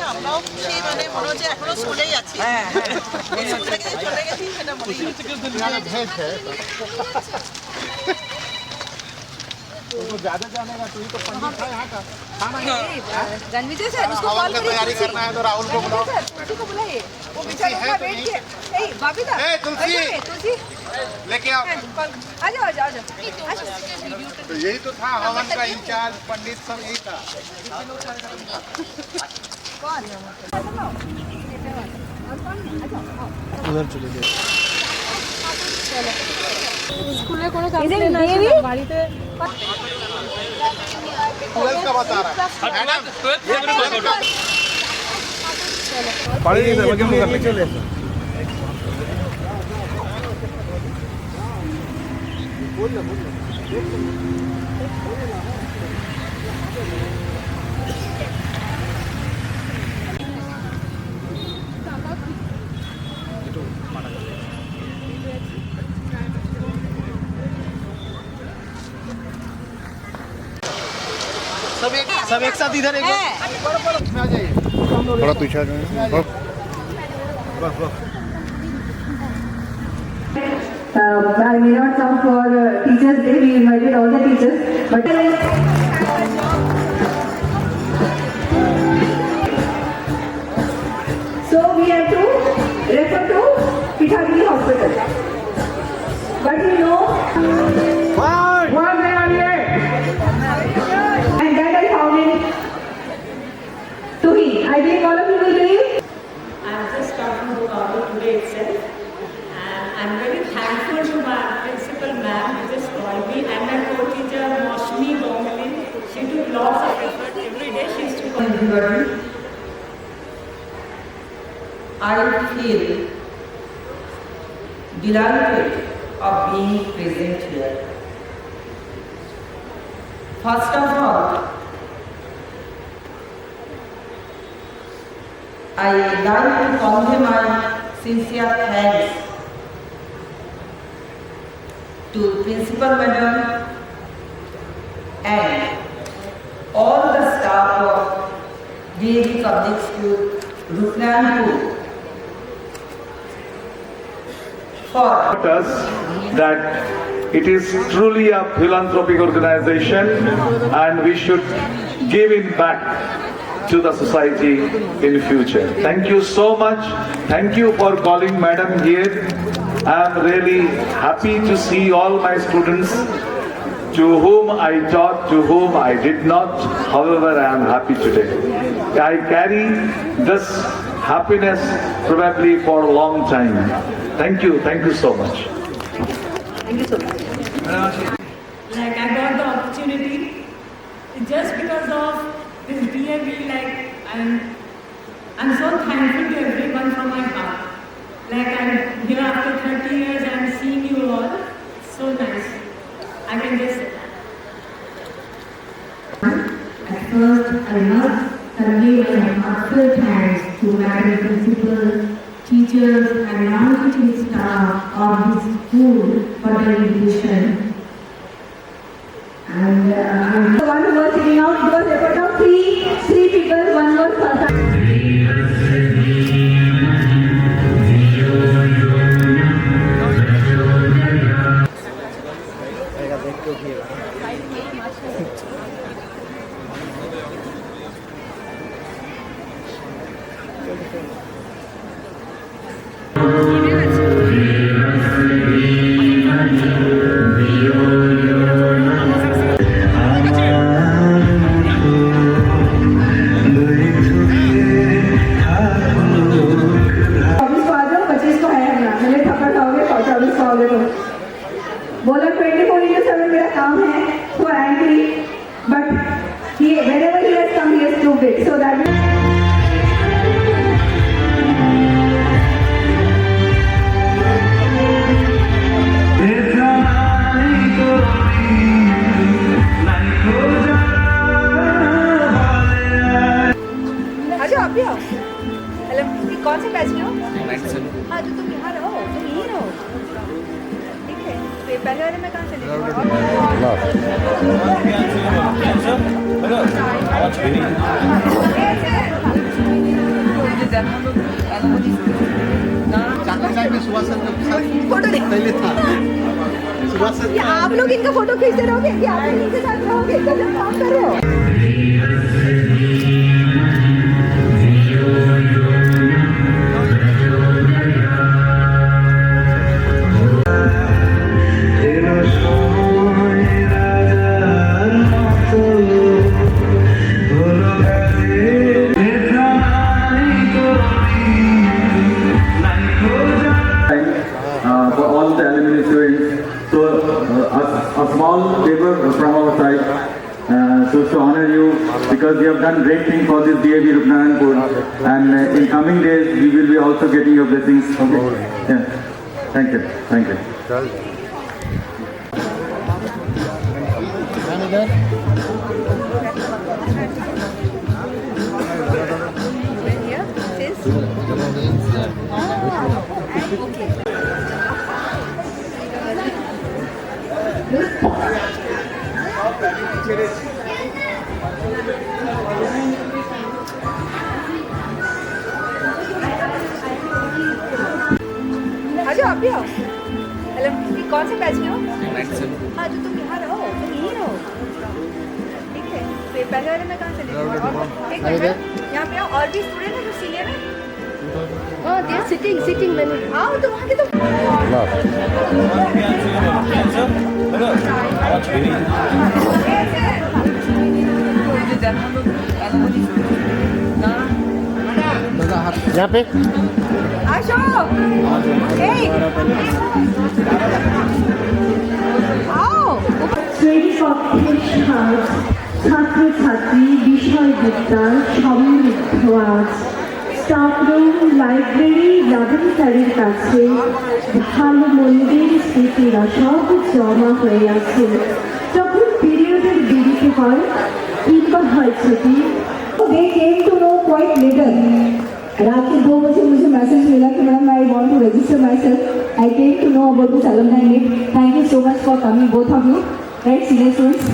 আমরাও সেই মানে মনে হচ্ছে এখনো স্কুলেই আছি। স্কুল থেকে চলে গেছি সেটা মনে ज्यादा जाने का तू ही तो पंडित था यहाँ का खाना रणविजय सर उसको कॉल की तैयारी करना है तो राहुल को बुलाओ। तुलसी को बुलाइए वो बेचारा का वेट किया। ए बबीता तुलसी लेके आओ। आ जाओ आ जाओ आ जाओ। तो यही तो था हवन का इंचार्ज पंडित सब यही था। उधर चले गए स्कूले कोनो काम नहीं ना बाड़ीते ट्वेल्थ का बता रहा है मैडम पढ़ी नहीं था क्यों करने चले बोल ना सब एक साथ इधर एक आ जाइए थोड़ा पीछे आ जाइए। I may not come for Teachers Day. We invited all the teachers, but so we have to refer to Pitagiri Hospital. But you know, and that I found in Tuhi. I think all of you will believe. I'm just talking to Kalu today itself, and I'm very thankful to my principal ma'am who just called me, and my co-teacher Moshmi Dongalin. She took lots of effort every day. She used to come. Everybody, I feel delighted of being present here. First of all, I like to convey my sincere thanks to Principal Madam and all the staff of DAV Public School, Ruknanpur, for us that it is truly a philanthropic organization and we should give it back to the society in future. Thank you so much. Thank you for calling Madam here. I am really happy to see all my students to whom I taught, to whom I did not. However, I am happy today. I carry this happiness probably for a long time. Thank you so much. Thank you so much. Like I got the opportunity just because of this DAV. Like I'm so thankful to everyone from my heart. Like I'm here after 30 years. I'm seeing you all. So nice. I can just say that. At first, I must convey my heartfelt thanks to Madam Principal, teachers and non-teaching staff of this school for their education. And one who was sitting out because effort of three people, one was Santa. बोला 24/7 मेरा काम है for anchoring, but whenever he has come, he has proved it. So that आ जाओ आप भी आओ। कौन से बैच में हो? हाँ तो तुम यहाँ रहो, तुम यहीं रहो, ठीक है। तो पहले वाले में कहाँ चले चाकरी लाइन में सुभाष चंद्र बोस फोटो दे। पहले था सुभाष ये चंद्र आप लोग इनका फोटो खींचते रहोगे कि आप लोग इनके साथ रहोगे, गलत काम कर रहे हो। For all the alumni students, so a small favor from our side, so to honor you because you have done great thing for this DAV Rupnaranpur, and in coming days we will be also getting your blessings. Okay. Yeah. Thank you. Thank you. Ma'am इधर Here, this. Okay. आ जाओ, आप भी आओ। Hello, कौन से batch में हो? हाँ तो तुम यहाँ रहो, तुम यहीं रहो, ठीक है। तो पहले वाले में कहाँ चले एक मिनट, यहाँ पे आओ। और भी स्टूडेंट है जो सीनियर है? Oh, they are sitting मैंने। आओ तो वहाँ के तो यहाँ पे अशोक, आओ। শ্রেণীকক্ষের সাজ ছাত্রছাত্রী বিষয়বিদ্যা সমৃদ্ধ আজ স্টাফরুম লাইব্রেরি লাবণীকারীর কাছে ভালো মন্দির স্মৃতিরা সব জমা হয়ে আছে। যখন পিরিয়ডের দেরিতে হয় কিংবা হয় ছুটি, They came to know quite later. रात के 2 बजे मुझे मैसेज मिला कि madam I want to register myself. I came to know about this alumni meet. Thank you so much for coming, both of you, right, senior students.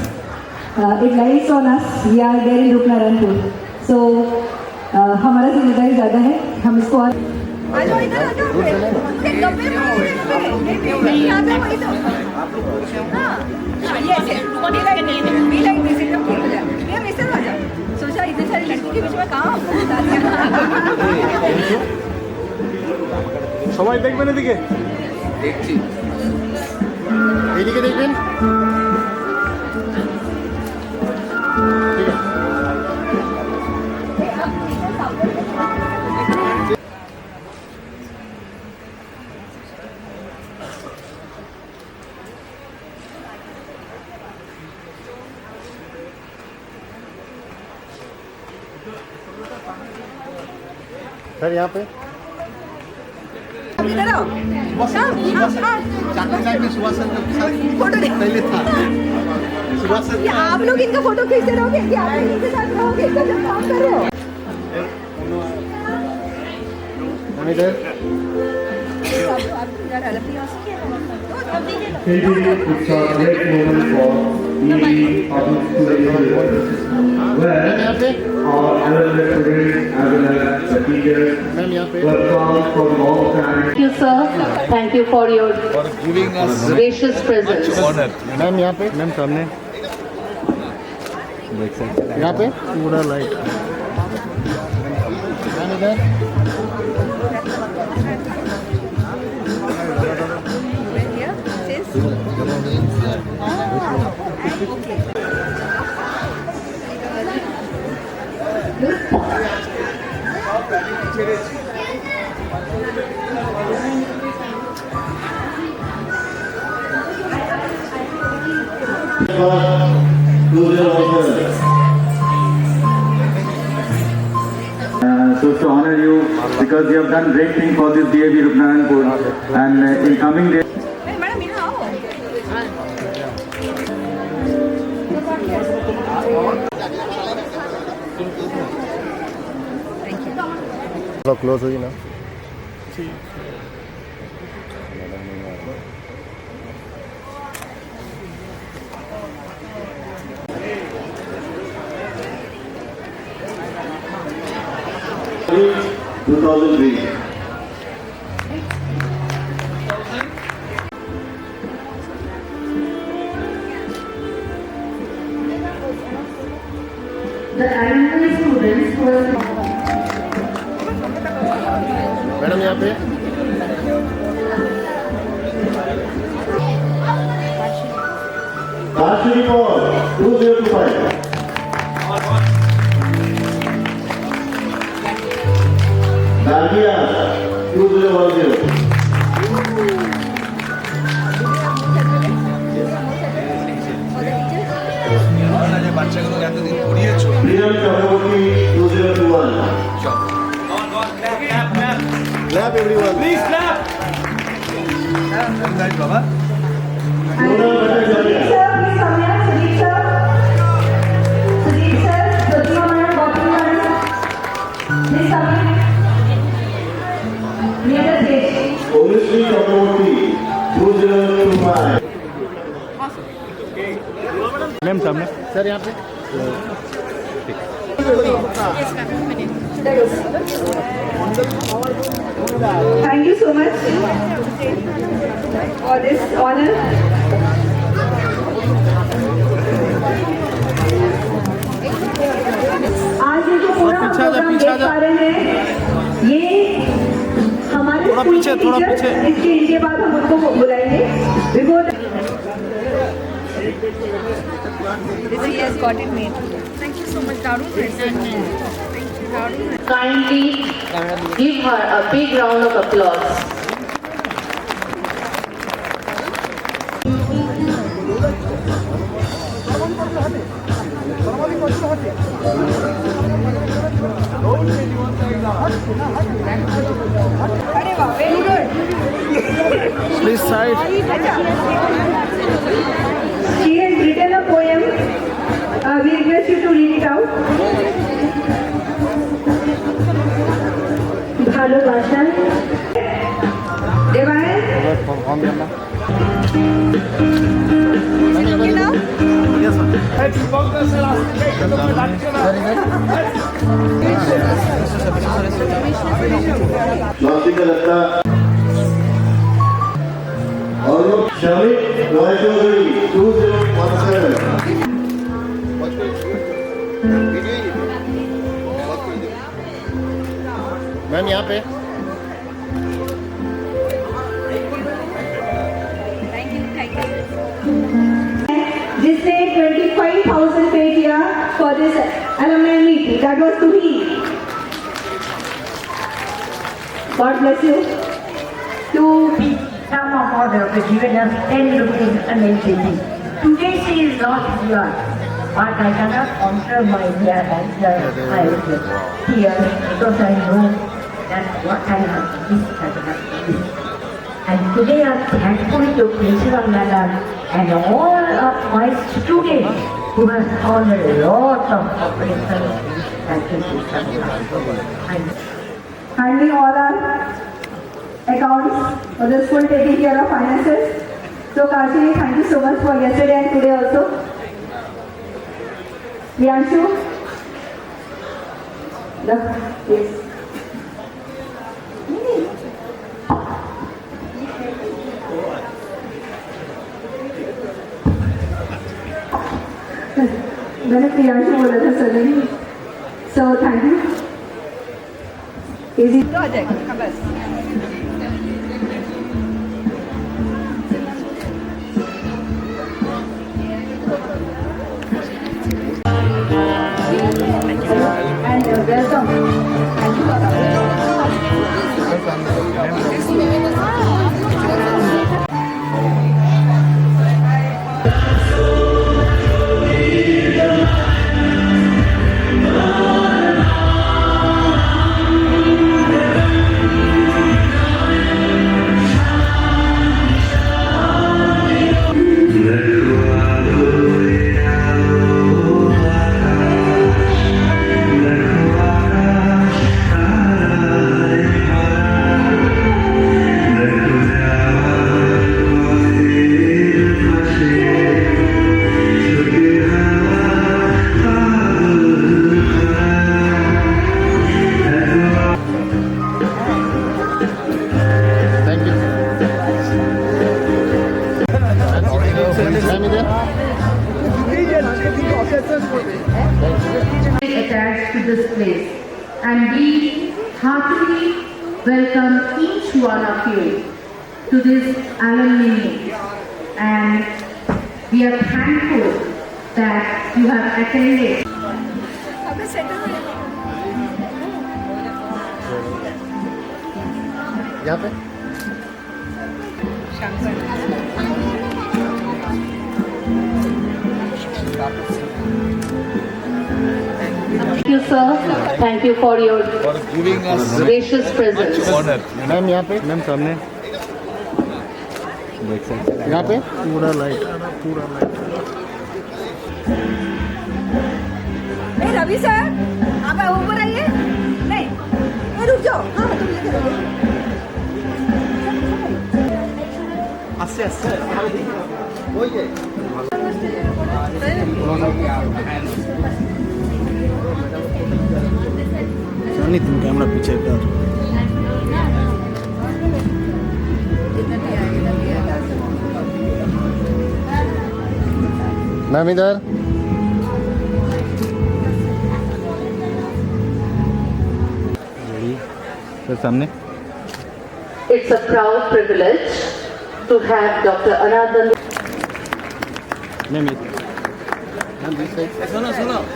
It lies on us. We are there in Rupnaranpur. So हमारा जिम्मेदारी ज़्यादा है, हम इसको और आ जाओ, इधर आ जाओ। गप्पे मारो यहाँ पे, वही तो। हाँ, ये ऐसे be like this, एकदम ठीक हो जाए। ये हम ऐसे आ जाओ। सोचा इतनी सारी लड़की के बीच में कहाँ সবাই দেখবেন এদিকে এইদিকে দেখবেন ঠিক আছে सर यहाँ पे इधर आओ। चाकरी लाइन में सुभाष चंद्र बोस फोटो दे। पहले था सुभाष ये चंद्र आप लोग इनका फोटो खींचते रहोगे कि आप लोग इनके साथ रहोगे, गलत काम कर रहे हो। मैम इधर It's a great moment for the public students where our alumni students as well as the teachers ma'am यहाँ पे were found for a long time. Thank you, sir. Thank you for your giving us gracious presence. Ma'am यहाँ पे ma'am सामने यहाँ पे पूरा light ma'am इधर So to honor you because you have done great thing for this DAV Rupnaranpur, and in coming days. Madam यहाँ आओ। Close हुई ना The alumni students who were madam यहाँ पे Archery ball 2025. Nadia 2010. বাচ্চাগুলোকে এতদিন পড়িয়েছো Priyank Chakraborty 2021. Clap everyone. Please clap বাবা Nora Bhattacharya. Sir, please come here. Sudeep sir. Sudeep sir. Pratima madam, Gautam madam. Please come here. Near the stage. Omnisri Chakraborty 2025. Ma'am सामने sir यहाँ पे Thank you so much for this honor. आज ये जो पूरा programme देख पा रहे हैं, ये हमारे थोड़ा स्कूल पीछे, के थोड़ा टीचर्स, पीछे। इसके इनके बाद हम उनको बुलाएंगे because He has got it made. Thank you so much, Darun. Thank you, Darun. kindly give her a big round of applause. अरे वाह, very good. Please side she has written a poem. We request you to read it out. ভালোবাসা Debayan Swastika Datta. और Shamik Roy Chaudhary 2017. Ma'am यहाँ पे जिसने 25,000 पे किया for this alumni meet. That was to he. God bless you. To Some of order was given us 10 rupees and NCT. Today she is not here, but I cannot answer my dear answer. I was here because I know that what I have this has happened. And today I am thankful to Principal Madam and all of my students who have done a lot of cooperation and system. And handling all our accounts for the school, taking care of finances. So Kashini, thank you so much for yesterday and today also. Priyanshu, yes. मैंने प्रियांशु बोला था suddenly. So thank you. Easy. Project, बस. And welcome. Thank you. and we heartily welcome each one of you to this alumni meet, and we are thankful that you have attended. यहाँ पे Thank you, sir. Thank you for your giving us gracious presence. honor. Ma'am यहाँ पे ma'am सामने यहाँ पे पूरा light Ravi sir आप ऊपर आइए नहीं रुक जाओ हाँ तुम लेके रहो आस्ते आस्ते वही है तुम कैमरा पीछे कर मैम इधर सर सामने It's a proud privilege to have Dr. Anand. Ma'am ma'am this side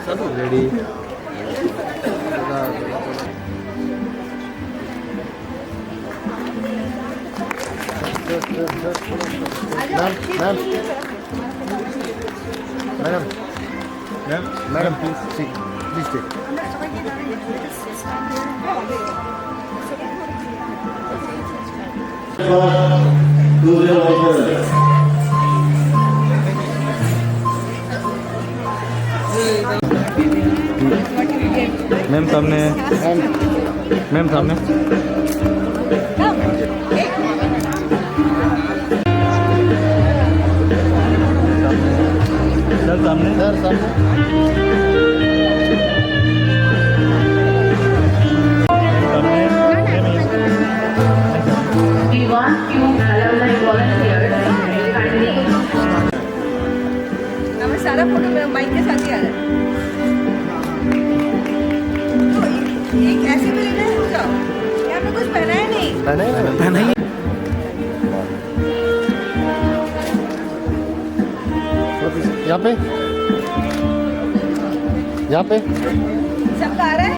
सुनो ready ma'am madam ma'am madam please take ma'am सामने मैम सामने सर सामने सर सामने We want you alumni volunteers kindly. हमें सारा photo मेरे mic के साथ ही आ रहा है तो एक ऐसे भी लेना है जाओ यहाँ पे कुछ पहना है नहीं पहना ही यहाँ पे सबका आ रहा है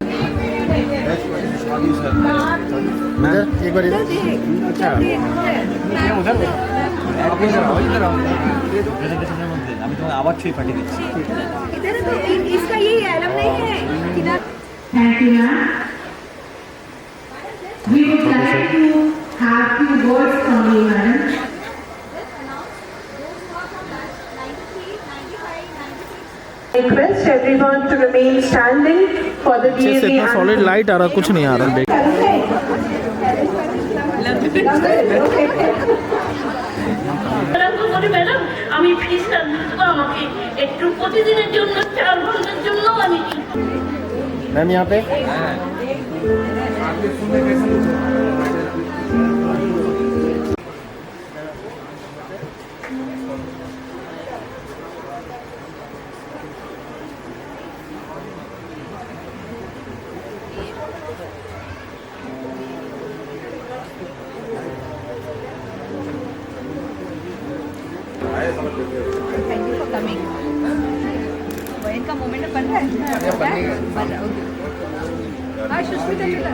इधर एक बार इधर अच्छा আমি তোমায় আবার ছুঁয়ে পাঠিয়ে দিচ্ছি इधर तो इसका यही एलम नहीं है किनार Thank you, ma'am. We would like to have few words from you, madam. Request everyone to remain standing for the DAV solid light आ रहा कुछ नहीं आ रहा ম্যাডাম আমি ফিস আমাকে একটু প্রতিদিনের জন্য 4 ঘন্টার জন্য আমি मैम यहाँ पे थैंक यू फॉर कमिंग वैन का मोमेंट बन रहा है बन रहा ओके हाँ सुष्मिता चला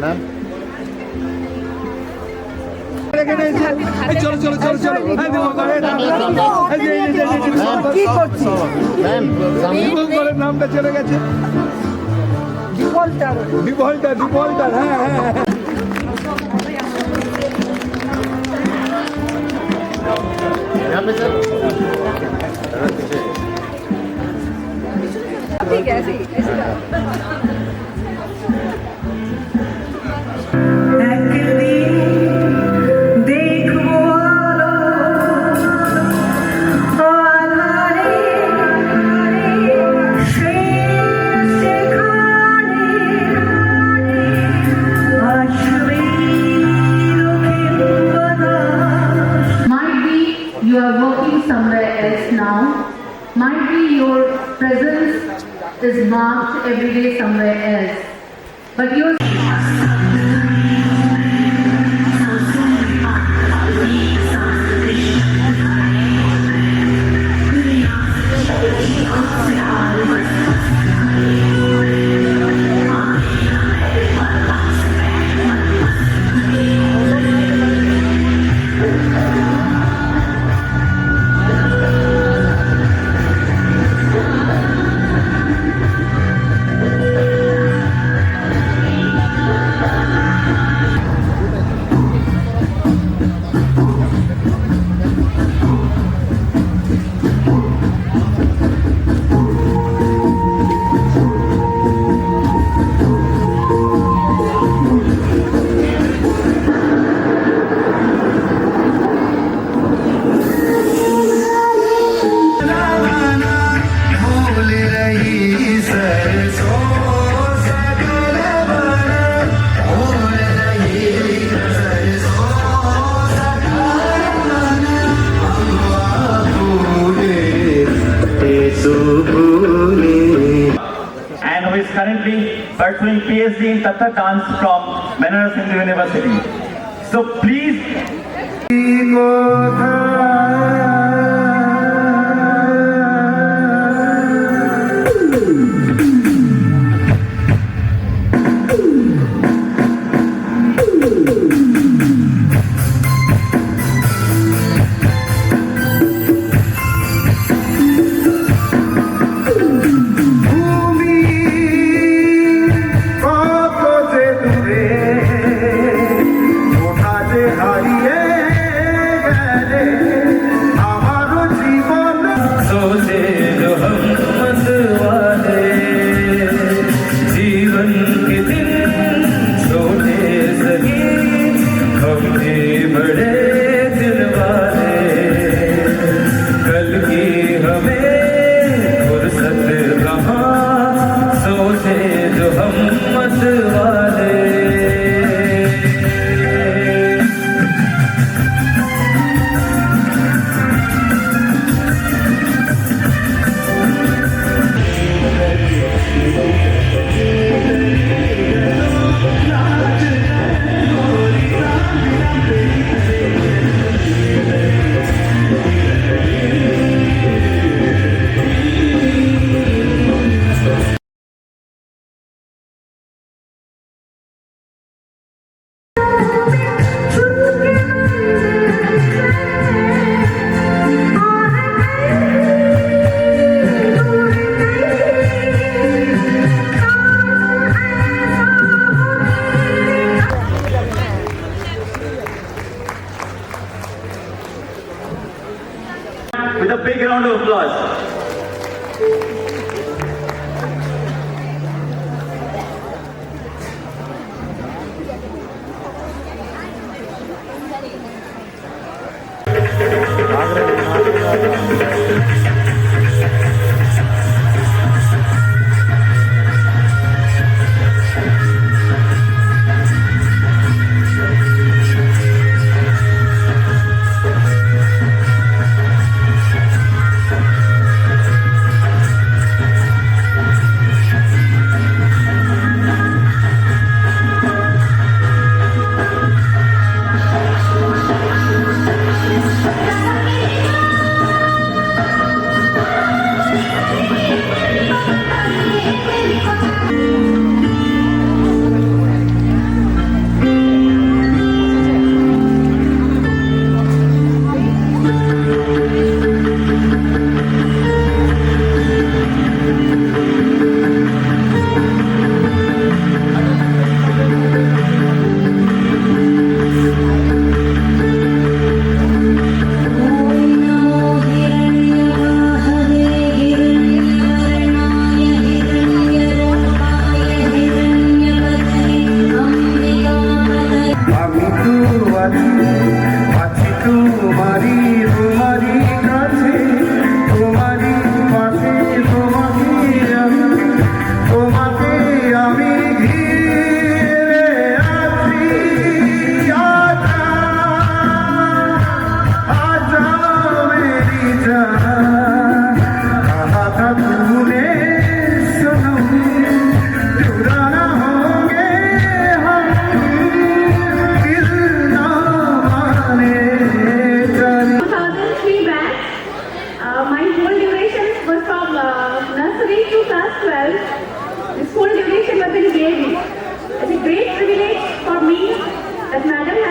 मैम চলো চলো চলো চলো কি করছিস ম্যাম সামনে নামটা চলে গেছে ডিফল্টার হ্যাঁ হ্যাঁ यहाँ पे सर ठीक है ऐसे Might be you are working is marked every day somewhere else. But you and who is currently pursuing PhD in Kathak dance from Banaras Hindu University. So please. With a big round of applause.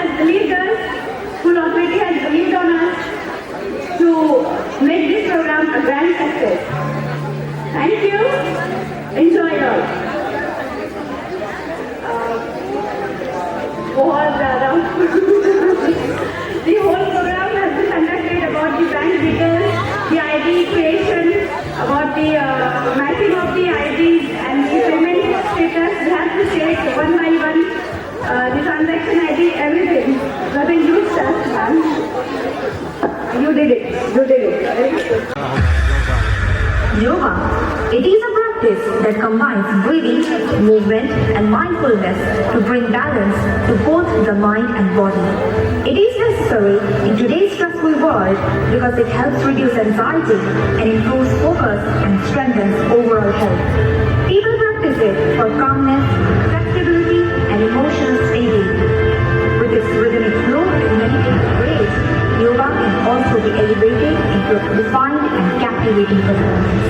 has believed us, School Authority has believed on us to make this program a grand success. Thank you. Enjoy it all. बहुत ज़्यादा The whole program has been conducted about the bank details, the ID creation, about the matching of the IDs and the payment status. We have to check one by one the transaction ID, everything. Not a huge task, ma'am. You did it. You did it. Very good. Yoga. It is a practice that combines breathing, movement and mindfulness to bring balance to both the mind and body. It is necessary in today's stressful world because it helps reduce anxiety and improves focus and strengthens overall health. People practice it for calmness, flexibility and emotional stability. With its rhythmic flow and meditative grace, yoga can also be elevated into a refined and captivating performance.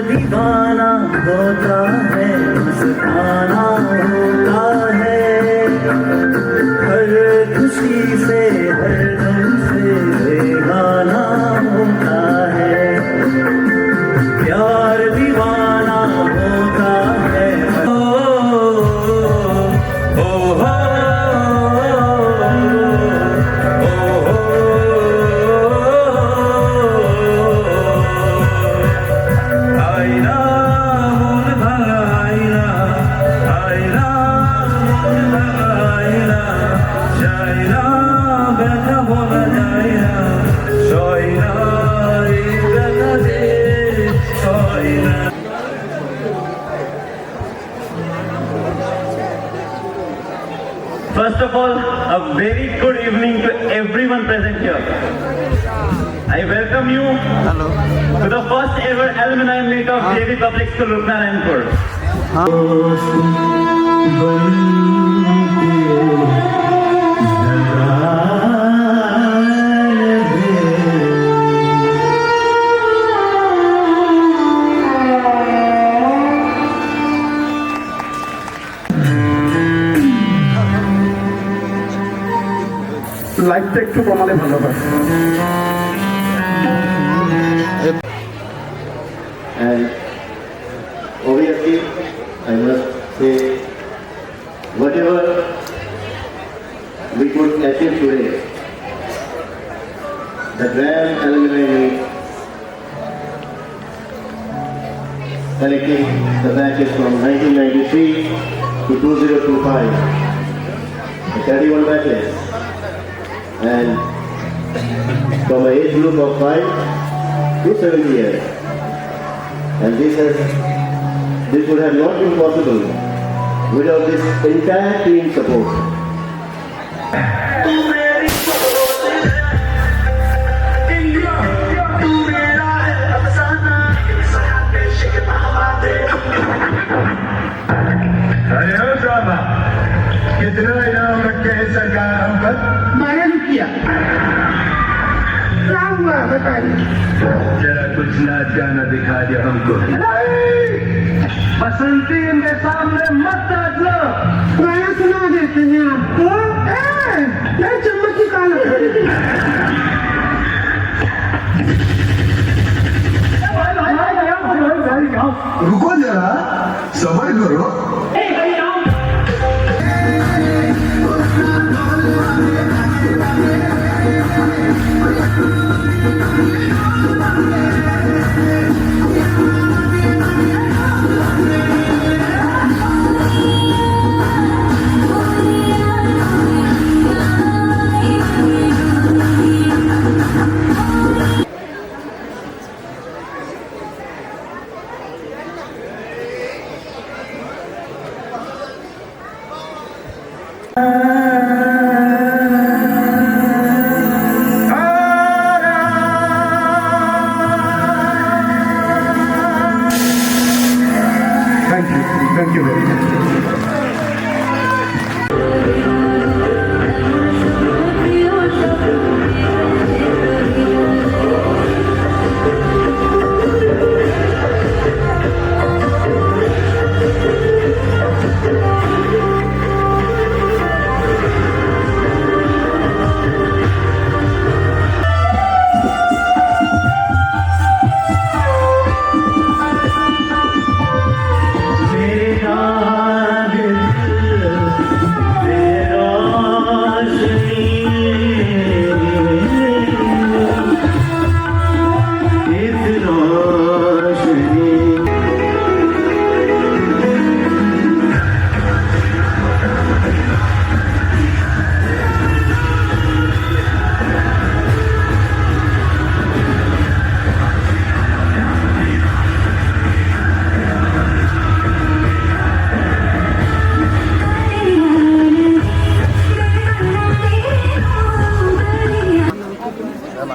दीवाना होता है, मस्ताना होता है, हर खुशी से हर गम से बेगाना होता है, प्यार दीवाना होता है। ओ हो First of all, a very good evening to everyone present here. I welcome you to the first ever alumni meet of JV Public School, Rupnarayanpur. লাইফটা একটু কমালে ভালো হয়। And obviously, I must say, whatever we could achieve today, the Grand Alumni Meet, connecting the batches from 1993 to 2025, the 31 batches, and from an age group of 5 to 70 years. And this would have not been possible without this entire team support. India, जरा कुछ नाच गाना दिखा दो हमको। बसंती इनके सामने मत नाच लो। गाना सुना देते हैं आपको। चम्मच की काला रुको जरा, सबर करो। Thank you very much.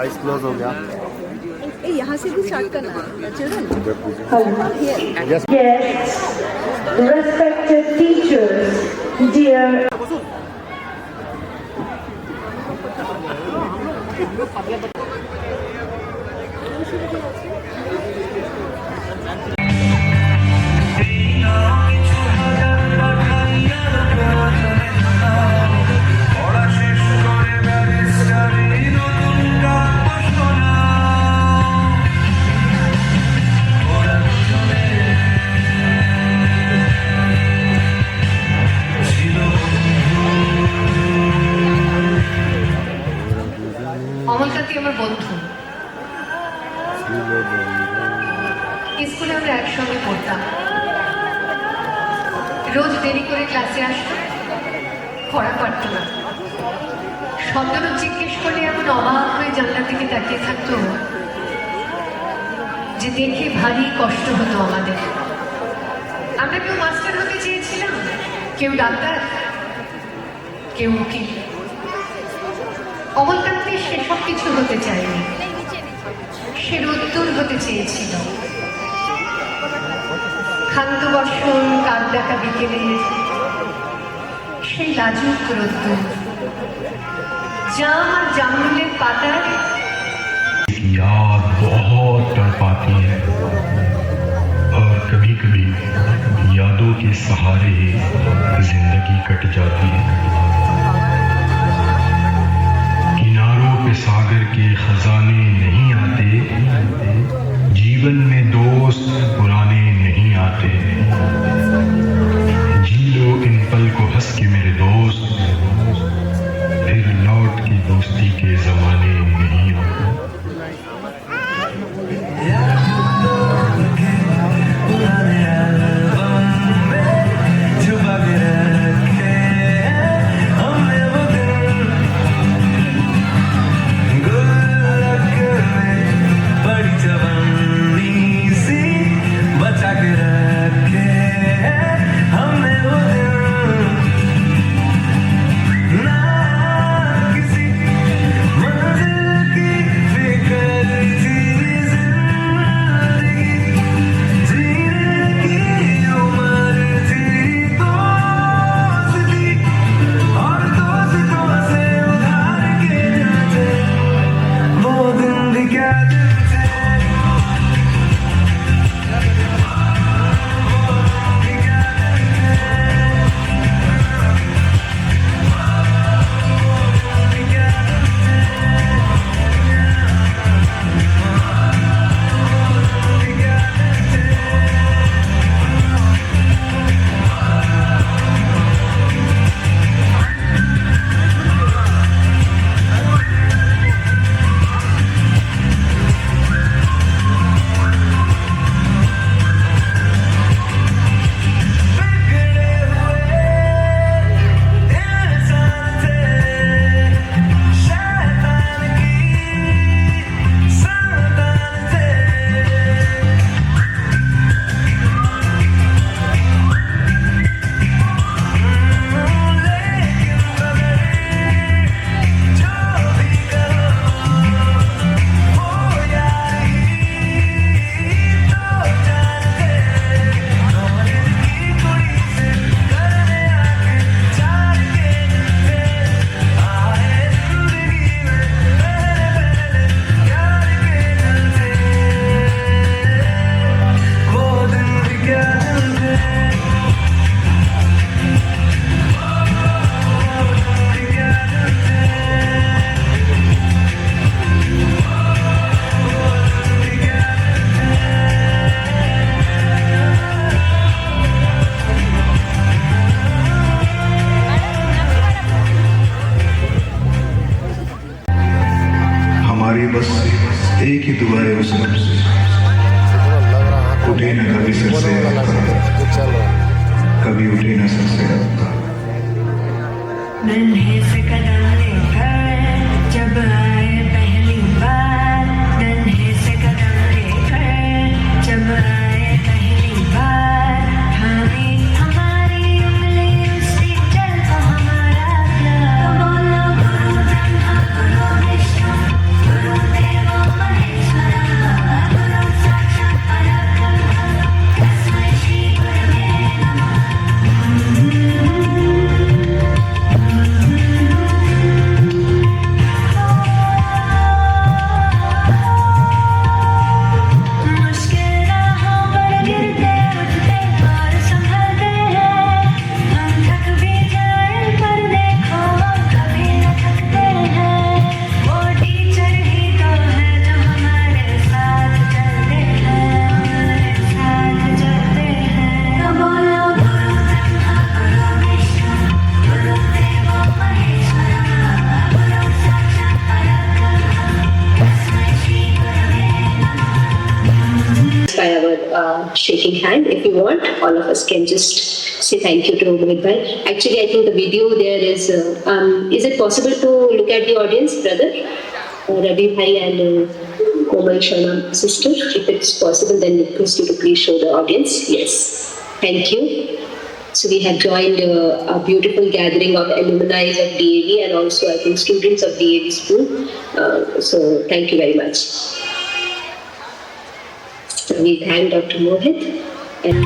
Eyes close हो गया। यहाँ से भी स्टार्ट करना है children. Yes, respected teachers, dear Amalkanti আমার বন্ধু, স্কুলে আমরা একসঙ্গে পড়তাম। রোজ দেরি করে ক্লাসে আসতো, পড়া পারত না। শব্দরূপ জিজ্ঞেস করলে এমন অবাক হয়ে জানলার দিকে তাকিয়ে থাকতো যে দেখে ভারী কষ্ট হতো আমাদের। আমরা কেউ মাস্টার হতে চেয়েছিলাম, কেউ ডাক্তার, কেউ উকিল। অমলকান্তি সেসব কিছু হতে চায়নি, সে রোদ্দুর হতে চেয়েছিল। ক্ষান্ত বর্ষণ, কাক ডাকা বিকেলে সেই লাজুক রোদ্দুর, জাম আর জামরুলের পাতায় याद बहुत तड़पाती है और कभी कभी यादों के सहारे जिंदगी कट जाती है। किनारों पे सागर के खजाने नहीं आते, जीवन में दोस्त पुराने नहीं आते। जी लो इन पल को हंस के मेरे दोस्त, फिर लौट के दोस्ती के जमाने नहीं आते। मुस्लिम से उठे न कभी सर से कभी उठे न सर से नन्हे से कदम लेकर जब आए पहली बार, नन्हे से कदम लेकर जब आए पहली बार, थामे हमारी उंगली उसकी चल को हमारा प्यार। बोलो गुरु ब्रह्मा गुरु विष्णु गुरु देवो महेश्वरा, गुरु साक्षात् परब्रह्म तस्मै श्री गुरवे नमः। By our shaking hand. If you want, all of us can just say thank you to Mohit bhai. Actually, I think the video there is it possible to look at the audience, brother? Ravi bhai and Komal Sharma sister. If it's possible, then request you to please show the audience. Yes. Thank you. So we have joined a beautiful gathering of alumni of DAV and also I think students of DAV school. So thank you very much. So we thank Dr. Mohit and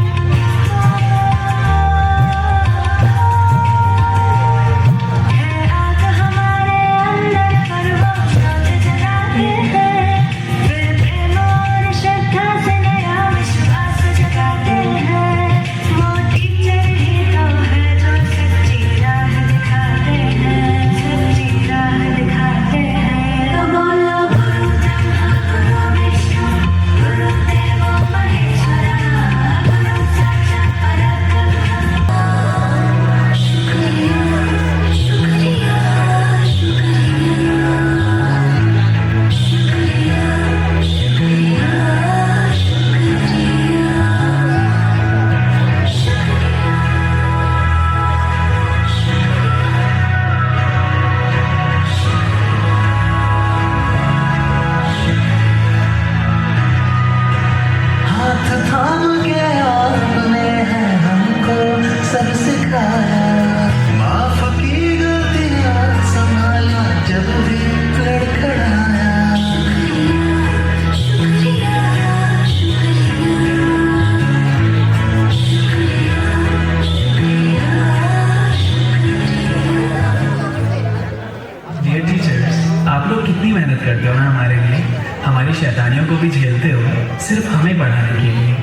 करते हो ना हमारे लिए, हमारी शैतानियों को भी झेलते हो सिर्फ हमें पढ़ाने के लिए।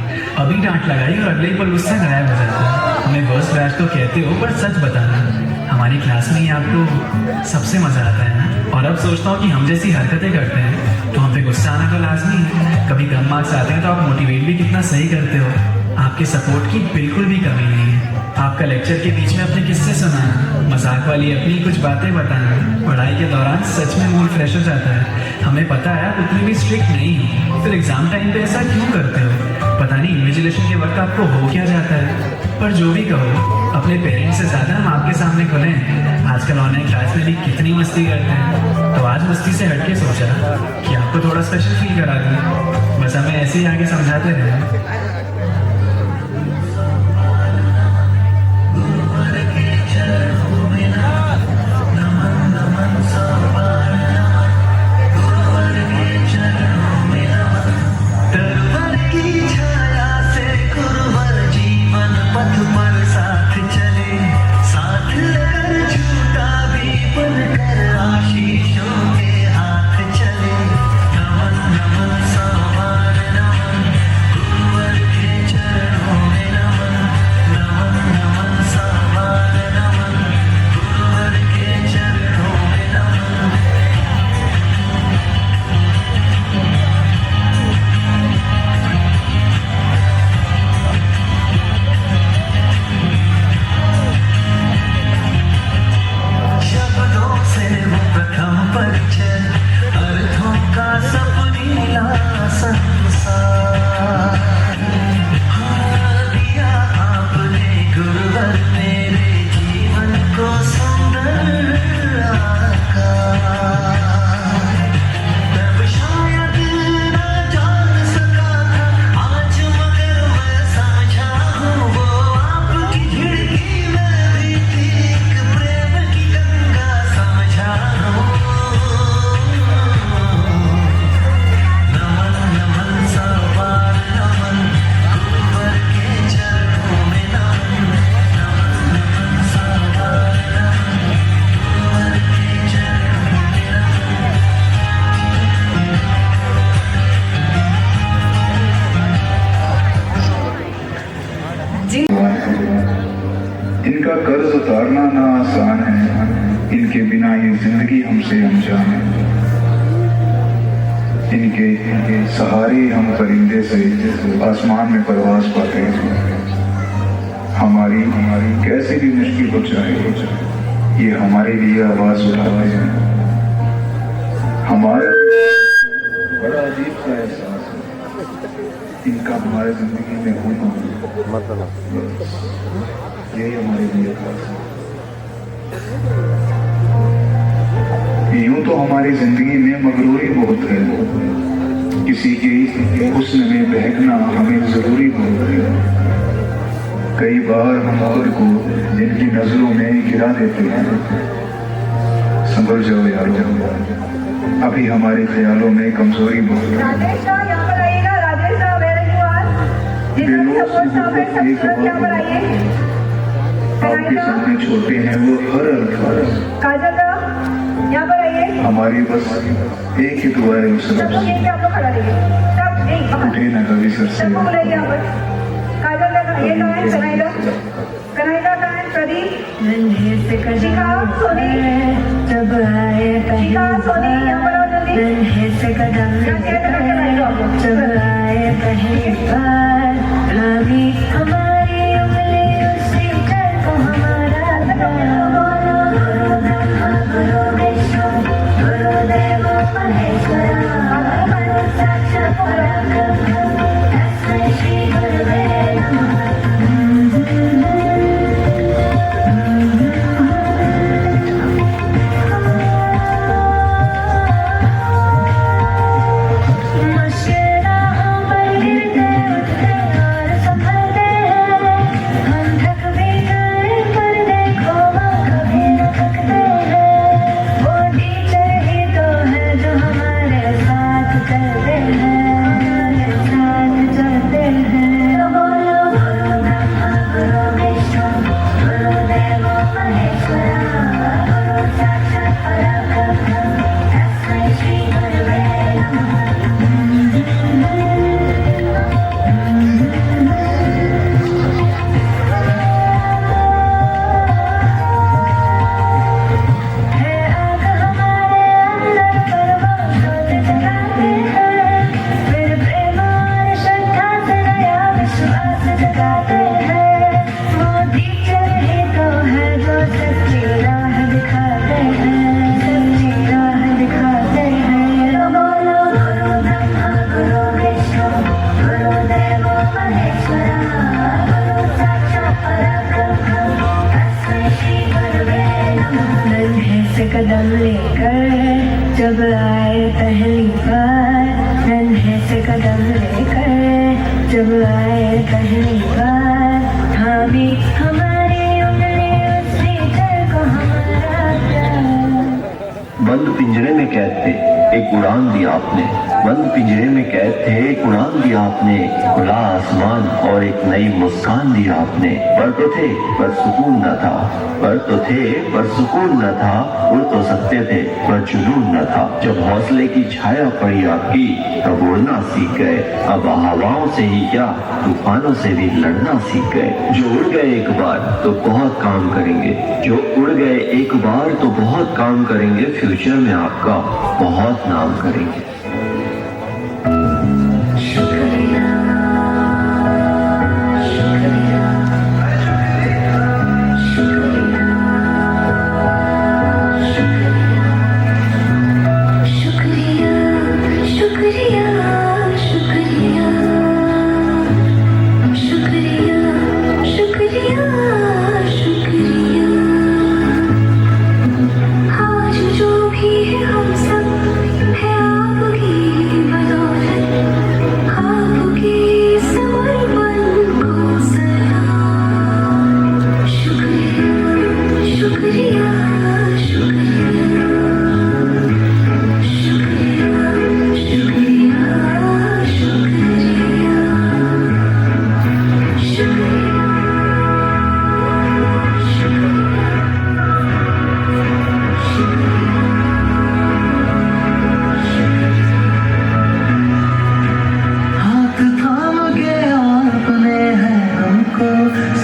अभी डांट लगाई और अगले ही पल गुस्सा गायब हो जाता है। हमें बस बैच तो कहते हो पर सच बताना, हमारी क्लास में ही आपको सबसे मजा आता है ना। और अब सोचता हूँ कि हम जैसी हरकतें करते हैं तो हम पे गुस्सा आना तो लाजमी है। कभी कम मार्क्स आते हैं तो आप मोटिवेट भी कितना सही करते हो। आपके सपोर्ट की बिल्कुल भी कमी नहीं है। आपका लेक्चर के बीच में अपने किस्से सुनाना, मजाक वाली अपनी कुछ बातें बताना, पढ़ाई के दौरान सच में मूड फ्रेश हो जाता है। हमें पता है आप उतनी भी स्ट्रिक्ट नहीं हो, फिर एग्जाम टाइम पे ऐसा क्यों करते हो? पता नहीं इन्विजिलेशन के वक्त आपको हो क्या जाता है। पर जो भी कहो, अपने पेरेंट्स से ज़्यादा हम आपके सामने खुले हैं। आजकल ऑनलाइन क्लास में भी कितनी मस्ती करते हैं, तो आज मस्ती से हटके सोचा कि आपको थोड़ा स्पेशल फील करा दूँ। बस हमें ऐसे ही आगे समझाते रहें। ना आसान है, इनके बिना ये जिंदगी हमसे अनजान है। इनके सहारे हम परिंदे से आसमान में परवाज पाते हैं। हमारी कैसी भी मुश्किल हो जाए, ये हमारे लिए आवाज उठाते हैं। हमारा बड़ा अजीब सा एहसास है इनका हमारे जिंदगी में होना, यही हमारे लिए खास है। यूं तो हमारी जिंदगी में मगरूरी बहुत है, किसी की हुस्न में बहकना हमें जरूरी बहुत है। कई बार हम और को जिनकी नजरों में गिरा देते हैं। संभल जाओ यारो, अभी हमारे ख्यालों में कमजोरी बहुत है। राजेश राव यहाँ पर आइएगा। Rajesh Rao where are you are? जिनका भी support staff है, सब तुरंत यहाँ पर आइए। आपके सामने छोटे हैं वो हर अल्फाज। काजल राव यहाँ पर आइए। हमारी बस एक ही दुआ है उस सब लोग यहीं पे आप लोग खड़ा रहिए। सब नहीं बाहर। उठे ना कभी सर से। सबको बुलाइए यहाँ पर। काजल राव ये कहाँ है? कनाइला कहाँ है? प्रदीप शिखा सोनी जब आए शिखा सोनी यहाँ पर आओ जल्दी। नन्हे से कदम जब आए पहली बार लगी हमारी उंगली उसी डर को हमारा बोलो गुरु विष्णु गुरुदेव महेश्वरा गुरु साक्षात् परब्रह्म तस्मै श्री गुरुवे नमः। कदम लेकर जब आए पहली बार नन्हे से कदम लेकर जब आए पहली बार हामी हमारी उंगली उसी डर को हमारा प्यार। बंद पिंजरे में कैद थे एक उड़ान दी आपने, बंद पिंजरे में कैद थे एक उड़ान दी आपने, खुला आसमान और एक नई मुस्कान दी आपने। पर तो थे पर सुकून न था, पर तो थे पर सुकून न था, उड़ तो सकते थे पर जुनून न था। जब हौसले की छाया पड़ी आपकी तब उड़ना सीख गए, अब हवाओं से ही क्या तूफानों से भी लड़ना सीख गए। जो उड़ गए एक बार तो बहुत काम करेंगे, जो उड़ गए एक बार तो बहुत काम करेंगे, फ्यूचर में आपका बहुत नाम करेंगे।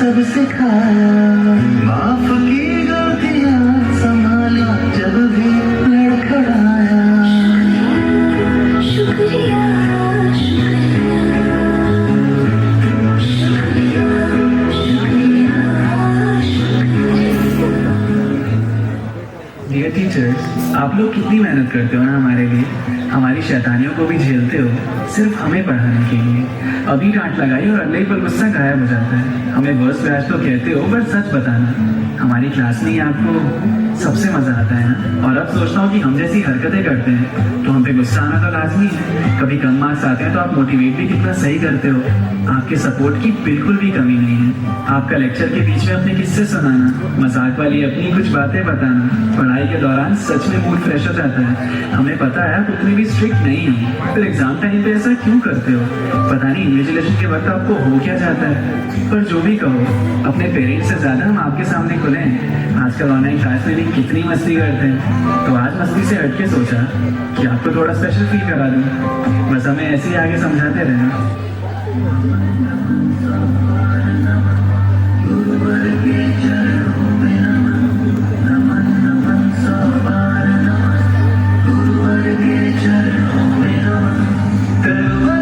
सब सिखाया माफ की कितनी मेहनत करते हो ना हमारे लिए, हमारी शैतानियों को भी झेलते हो सिर्फ हमें पढ़ाने के लिए। अभी डांट लगाई और अगले ही पल गुस्सा गायब हो जाता है। हमें वर्स्ट बैच तो कहते हो, बट सच बताना हमारी क्लास में ही आपको सबसे मजा आता है ना। और अब सोचता हूँ कि हम जैसी हरकतें करते हैं तो हम पे गुस्सा आना तो लाजमी है। कभी कम मार्क्स आते हैं तो आप मोटिवेट भी कितना सही करते हो। आपके सपोर्ट की बिल्कुल भी कमी नहीं है। आपका लेक्चर के बीच में अपने किस्से सुनाना, मजाक वाली अपनी कुछ बातें बताना, पढ़ाई के दौरान सच में मूड फ्रेश हो जाता है। हमें पता है आप उतने भी स्ट्रिक्ट नहीं हो, फिर एग्जाम टाइम पे ऐसा क्यों करते हो? पता नहीं इन्विजिलेशन के वक्त आपको हो क्या जाता है। पर जो भी कहो, अपने पेरेंट्स से ज्यादा हम आपके सामने खुले हैं। आजकल ऑनलाइन क्लास में भी कितनी मस्ती करते हैं, तो आज मस्ती से हटके सोचा कि आपको थोड़ा स्पेशल फील करा दूं। बस हमें ऐसे ही आगे समझाते रहना। गुरुवर के चरणों में नमन, गुरुवर